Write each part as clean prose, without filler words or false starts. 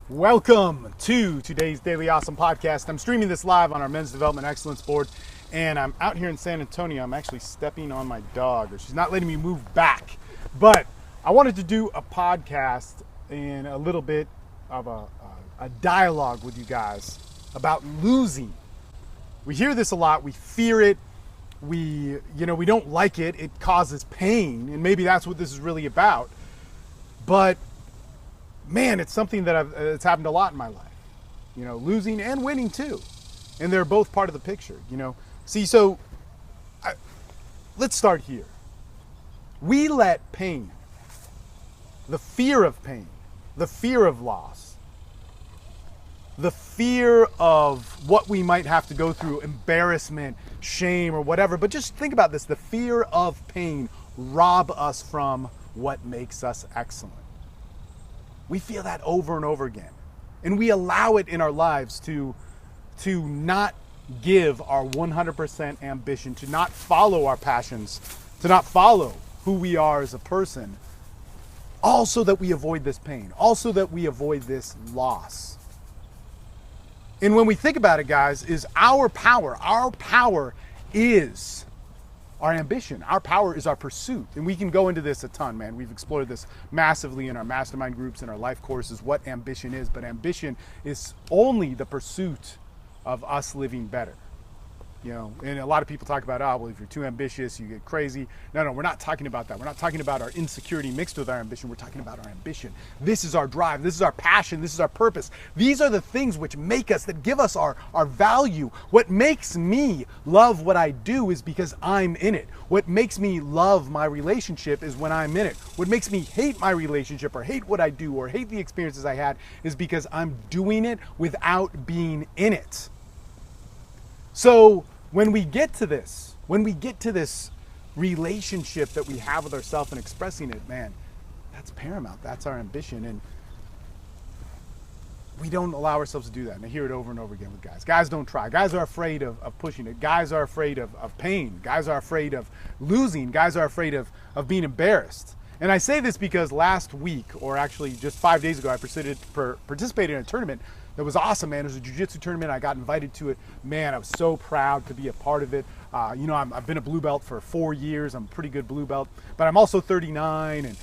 Welcome to today's Daily Awesome Podcast. I'm streaming this live on our Men's Development Excellence Board, and I'm out here in San Antonio. I'm actually stepping on my dog, or she's not letting me move back. But I wanted to do a podcast in a little bit of a dialogue with you guys about losing. We hear this a lot. We fear it. We don't like it. It causes pain, and maybe that's what this is really about. But man, it's something that it's happened a lot in my life, losing and winning too. And they're both part of the picture, let's start here. We let pain, the fear of pain, the fear of loss, the fear of what we might have to go through, embarrassment, shame, or whatever. But just think about this, the fear of pain rob us from what makes us excellent. We feel that over and over again. And we allow it in our lives to not give our 100% ambition, to not follow our passions, to not follow who we are as a person, also that we avoid this pain, also that we avoid this loss. And when we think about it, guys, is our power is our ambition. Our power is our pursuit. And we can go into this a ton, man. We've explored this massively in our mastermind groups and our life courses, what ambition is. But ambition is only the pursuit of us living better. And a lot of people talk about, if you're too ambitious, you get crazy. No, we're not talking about that. We're not talking about our insecurity mixed with our ambition. We're talking about our ambition. This is our drive. This is our passion. This is our purpose. These are the things which make us, that give us our value. What makes me love what I do is because I'm in it. What makes me love my relationship is when I'm in it. What makes me hate my relationship or hate what I do or hate the experiences I had is because I'm doing it without being in it. So when we get to this relationship that we have with ourselves and expressing it, man, that's paramount. That's our ambition. And we don't allow ourselves to do that. And I hear it over and over again with guys. Guys don't try. Guys are afraid of pushing it. Guys are afraid of pain. Guys are afraid of losing. Guys are afraid of being embarrassed. And I say this because last week, or actually just 5 days ago, I participated in a tournament that was awesome, man. It was a jiu-jitsu tournament. I got invited to it. Man, I was so proud to be a part of it. I've been a blue belt for 4 years. I'm a pretty good blue belt, but I'm also 39, and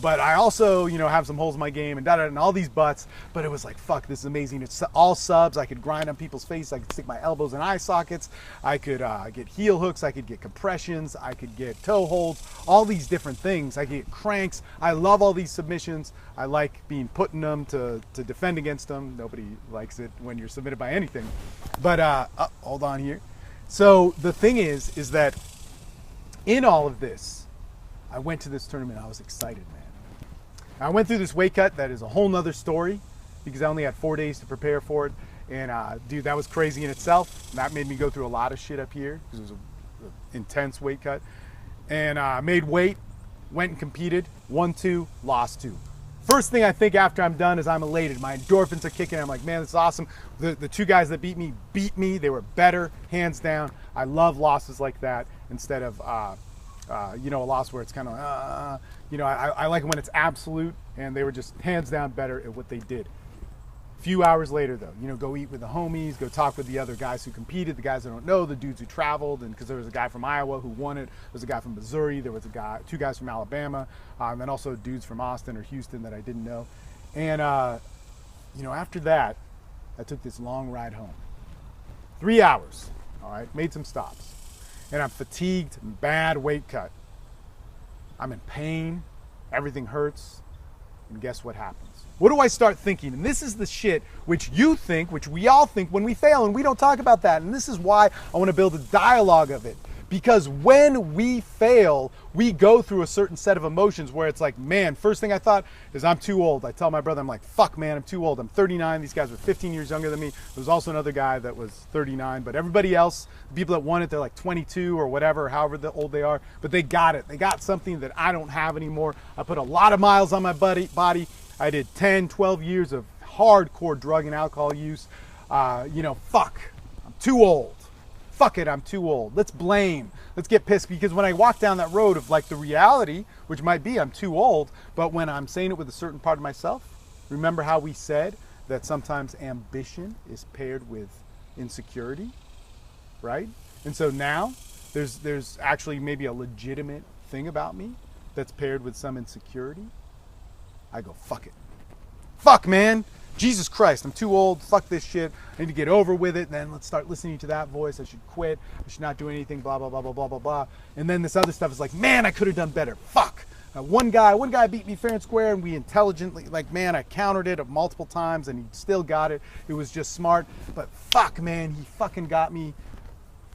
but I also have some holes in my game and and all these buts. But it was like, fuck, this is amazing. It's all subs. I could grind on people's face. I could stick my elbows in eye sockets. I could get heel hooks. I could get compressions. I could get toe holds. All these different things. I could get cranks. I love all these submissions. I like being put in them to defend against them. Nobody likes it when you're submitted by anything. But hold on here. So the thing is that in all of this, I went to this tournament. I was excited, man. I went through this weight cut that is a whole nother story because I only had 4 days to prepare for it. And dude, that was crazy in itself. That made me go through a lot of shit up here because it was an intense weight cut. And made weight, went and competed, won 2, lost 2. First thing I think after I'm done is I'm elated. My endorphins are kicking. I'm like, man, this is awesome. The 2 guys that beat me. They were better, hands down. I love losses like that instead of, a loss where it's kind of, I like it when it's absolute, and they were just hands down better at what they did. A few hours later, though, go eat with the homies, go talk with the other guys who competed, the guys I don't know, the dudes who traveled, and because there was a guy from Iowa who won it, there was a guy from Missouri, there was 2 guys from Alabama, and then also dudes from Austin or Houston that I didn't know. And, after that, I took this long ride home. 3 hours, all right, made some stops. And I'm fatigued, bad weight cut. I'm in pain, everything hurts, and guess what happens? What do I start thinking? And this is the shit which you think, which we all think when we fail, and we don't talk about that. And this is why I want to build a dialogue of it. Because when we fail, we go through a certain set of emotions where it's like, man, first thing I thought is I'm too old. I tell my brother, I'm like, fuck, man, I'm too old. I'm 39. These guys were 15 years younger than me. There was also another guy that was 39. But everybody else, the people that won it, they're like 22 or whatever, however old they are. But they got it. They got something that I don't have anymore. I put a lot of miles on my body. I did 10, 12 years of hardcore drug and alcohol use. Fuck, I'm too old. Fuck it, I'm too old. Let's blame. Let's get pissed. Because when I walk down that road of like the reality, which might be I'm too old, but when I'm saying it with a certain part of myself, remember how we said that sometimes ambition is paired with insecurity, right? And so now there's actually maybe a legitimate thing about me that's paired with some insecurity. I go, fuck it. Fuck, man. Jesus Christ, I'm too old. Fuck this shit. I need to get over with it. And then let's start listening to that voice. I should quit. I should not do anything, blah, blah, blah, blah, blah, blah, blah. And then this other stuff is like, man, I could have done better. Fuck. One guy beat me fair and square, and we intelligently, like, man, I countered it multiple times and he still got it. It was just smart. But fuck, man, he fucking got me.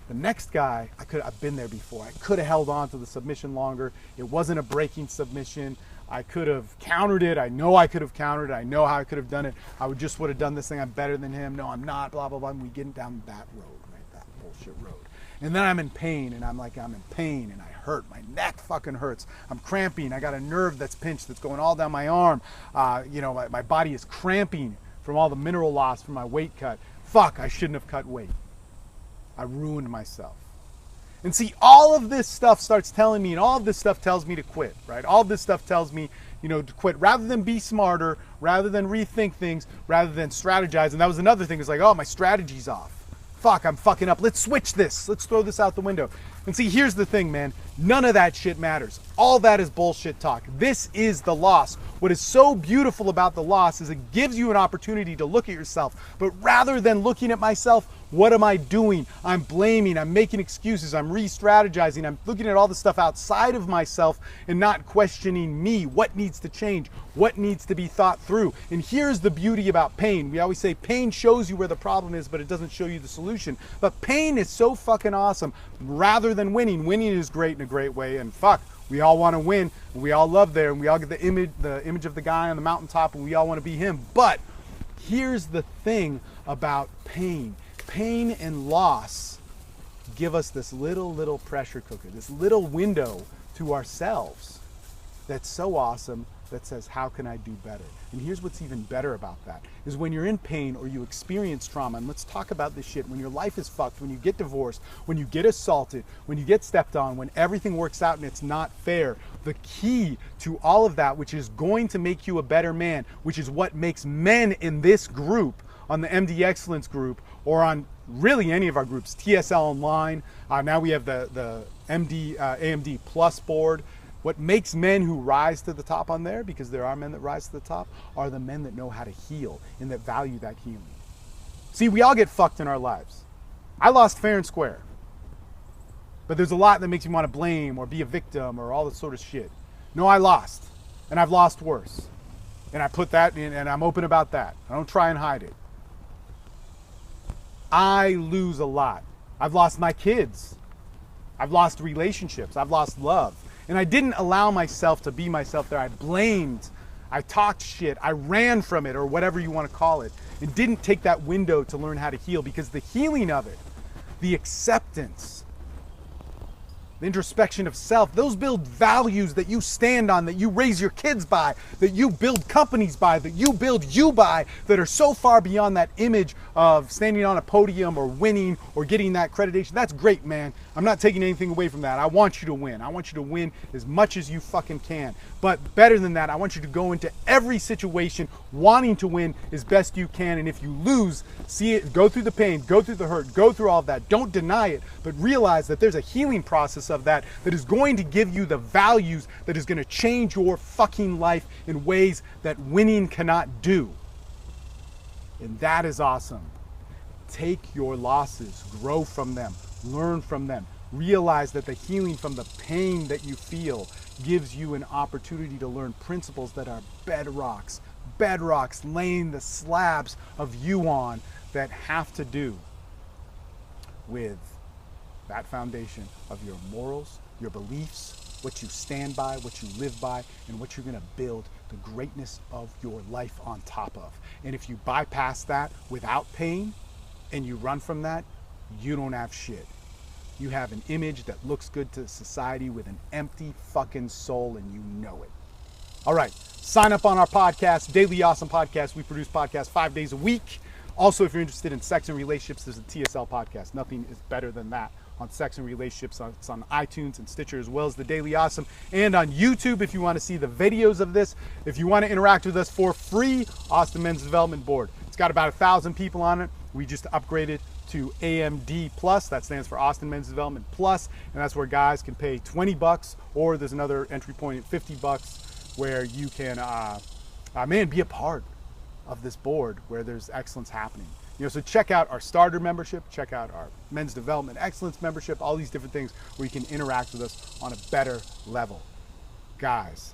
The next guy, I've been there before. I could have held on to the submission longer. It wasn't a breaking submission. I could have countered it. I know I could have countered it. I know how I could have done it. I would have done this thing. I'm better than him. No, I'm not, blah, blah, blah. And we get down that road, right? That bullshit road. And then I'm in pain, and I'm in pain, and I hurt. My neck fucking hurts. I'm cramping. I got a nerve that's pinched that's going all down my arm. My body is cramping from all the mineral loss from my weight cut. Fuck, I shouldn't have cut weight. I ruined myself. And see, all of this stuff starts telling me, and all of this stuff tells me to quit, right? All of this stuff tells me, to quit rather than be smarter, rather than rethink things, rather than strategize. And that was another thing. It's like, oh, my strategy's off. Fuck, I'm fucking up. Let's switch this. Let's throw this out the window. And see, here's the thing, man. None of that shit matters. All that is bullshit talk. This is the loss. What is so beautiful about the loss is it gives you an opportunity to look at yourself. But rather than looking at myself, what am I doing? I'm blaming, I'm making excuses, I'm re-strategizing, I'm looking at all the stuff outside of myself and not questioning me. What needs to change? What needs to be thought through? And here's the beauty about pain. We always say pain shows you where the problem is, but it doesn't show you the solution. But pain is so fucking awesome. Rather than winning is great in a great way, and fuck, we all want to win, and we all love there, and we all get the image of the guy on the mountaintop, and we all want to be him. But here's the thing about pain. Pain and loss give us this little pressure cooker, this little window to ourselves that's so awesome that says, how can I do better? And here's what's even better about that, is when you're in pain or you experience trauma, and let's talk about this shit, when your life is fucked, when you get divorced, when you get assaulted, when you get stepped on, when everything works out and it's not fair, the key to all of that, which is going to make you a better man, which is what makes men in this group, on the MD Excellence group, or on really any of our groups, TSL Online, now we have the AMD Plus board. What makes men who rise to the top on there, because there are men that rise to the top, are the men that know how to heal and that value that healing. See, we all get fucked in our lives. I lost fair and square. But there's a lot that makes you want to blame or be a victim or all this sort of shit. No, I lost. And I've lost worse. And I put that in, and I'm open about that. I don't try and hide it. I lose a lot. I've lost my kids. I've lost relationships. I've lost love. And I didn't allow myself to be myself there. I blamed. I talked shit. I ran from it, or whatever you want to call it, and didn't take that window to learn how to heal, because the healing of it, the acceptance, the introspection of self, those build values that you stand on, that you raise your kids by, that you build companies by, that you build you by, that are so far beyond that image of standing on a podium or winning or getting that accreditation. That's great, man. I'm not taking anything away from that. I want you to win. I want you to win as much as you fucking can. But better than that, I want you to go into every situation wanting to win as best you can. And if you lose, see it, go through the pain, go through the hurt, go through all of that. Don't deny it, but realize that there's a healing process of that is going to give you the values that is going to change your fucking life in ways that winning cannot do. And that is awesome. Take your losses, grow from them, learn from them. Realize that the healing from the pain that you feel gives you an opportunity to learn principles that are bedrocks, laying the slabs of you on that have to do with that foundation of your morals, your beliefs, what you stand by, what you live by, and what you're going to build the greatness of your life on top of. And if you bypass that without pain and you run from that, you don't have shit. You have an image that looks good to society with an empty fucking soul, and you know it. All right, sign up on our podcast, Daily Awesome Podcast. We produce podcasts 5 days a week. Also, if you're interested in sex and relationships, there's a TSL Podcast. Nothing is better than that on Sex and Relationships. It's on iTunes and Stitcher, as well as The Daily Awesome, and on YouTube if you want to see the videos of this. If you want to interact with us for free, Austin Men's Development Board. It's got about 1,000 people on it. We just upgraded to AMD Plus. That stands for Austin Men's Development Plus, and that's where guys can pay $20, or there's another entry point at $50 where you can, be a part of this board where there's excellence happening. So check out our starter membership, check out our Men's Development Excellence membership, all these different things where you can interact with us on a better level. Guys,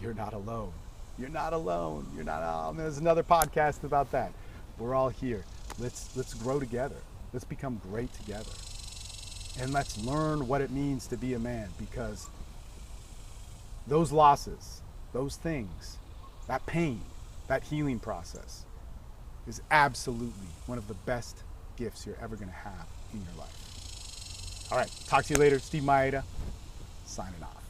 you're not alone. You're not alone. You're not alone. There's another podcast about that. We're all here. Let's grow together. Let's become great together. And let's learn what it means to be a man, because those losses, those things, that pain, that healing process is absolutely one of the best gifts you're ever going to have in your life. All right, talk to you later. Steve Mayeda, signing off.